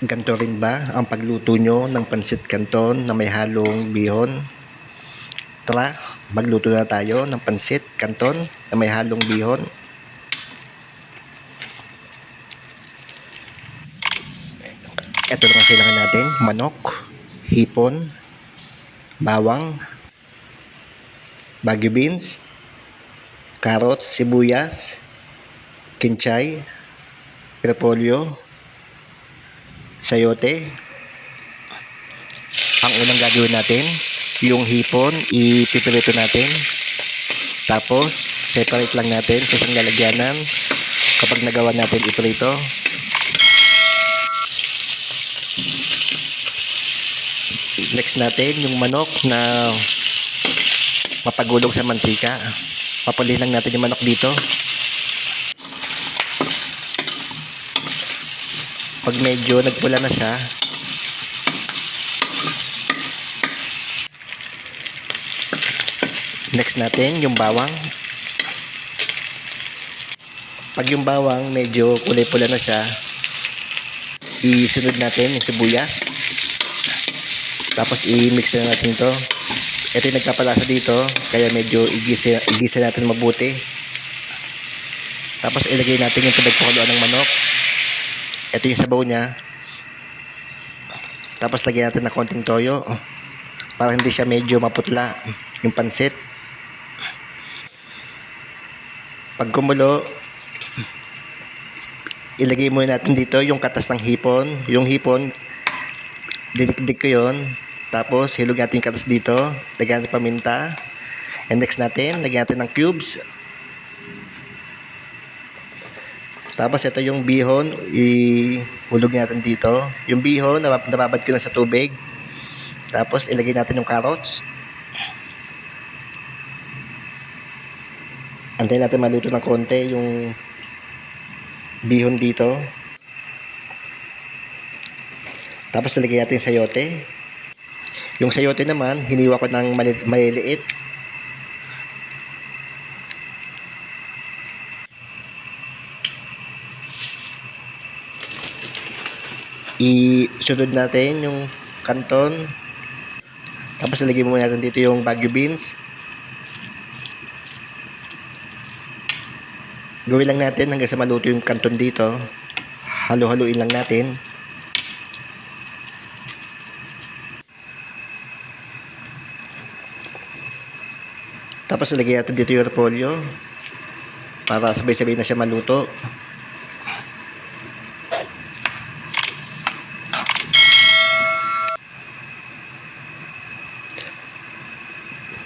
Ganito rin ba ang pagluto nyo ng pansit canton na may halong bihon? Tara, magluto na tayo ng pansit canton na may halong bihon. Ito lang ang kailangan natin: manok, hipon, bawang, bagu beans, carrots, sibuyas, kinchay, repolyo, sayote. Ang unang gagawin natin, yung hipon, ipipirito natin. Tapos, separate lang natin sa isang lalagyanan. Kapag nagawa natin ipirito, next natin yung manok na mapagulong sa mantika. Papulihin lang natin yung manok dito. Pag medyo nagpula na siya, next natin yung bawang. Pag yung bawang medyo kulay-pula na siya, isunod natin yung sibuyas. Tapos i-mix na natin to. Ito yung nagpapalasa dito, kaya medyo igisa natin mabuti. Tapos ilagay natin yung pinagpakuloan ng manok. Ito yung sabaw niya. Tapos lagyan natin ng konting toyo para hindi siya medyo maputla yung pansit. Pag kumulo, ilagay muna natin dito yung katas ng hipon. Yung hipon, dinikdik ko yun. Tapos hilog natin yung katas dito. Lagyan natin paminta. And next natin, lagyan natin ng cubes. Tapos ito yung bihon, ihulog natin dito. Yung bihon, nababad ko na sa tubig. Tapos ilagay natin yung carrots. Antayin natin maluto ng konti yung bihon dito. Tapos ilagay natin yung sayote. Yung sayote naman, hiniwa ko ng maliliit. Isunod natin yung canton. Tapos ilagay muna natin dito yung bagu beans. Gawin lang natin hanggang sa maluto yung canton dito. Halo-haluin lang natin. Tapos ilagay natin dito yung repolyo para sabay-sabay na siya maluto.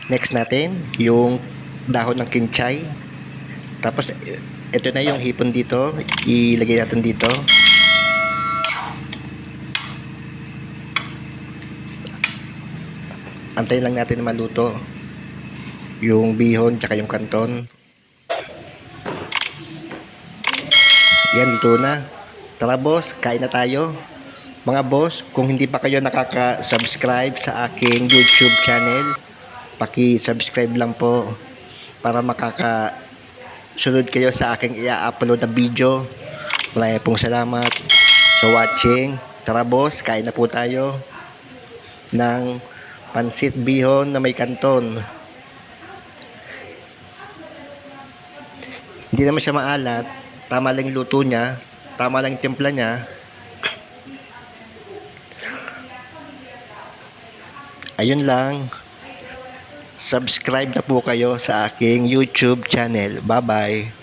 Next natin, yung dahon ng kinchay. Tapos, ito na yung hipon dito. Ilagay natin dito. Antayin lang natin na maluto yung bihon tsaka yung canton. Yan, luto na. Tara boss, kain na tayo. Mga boss, kung hindi pa kayo nakaka-subscribe sa aking YouTube channel, paki-subscribe lang po para makakasunod kayo sa aking i-upload na video. Maraming pong salamat sa watching. Tara boss, kain na po tayo ng pansit bihon na may canton. Hindi naman siya maalat, tama lang yung luto niya, tama lang yung timpla niya. Ayun lang. Subscribe na po kayo sa aking YouTube channel. Bye-bye.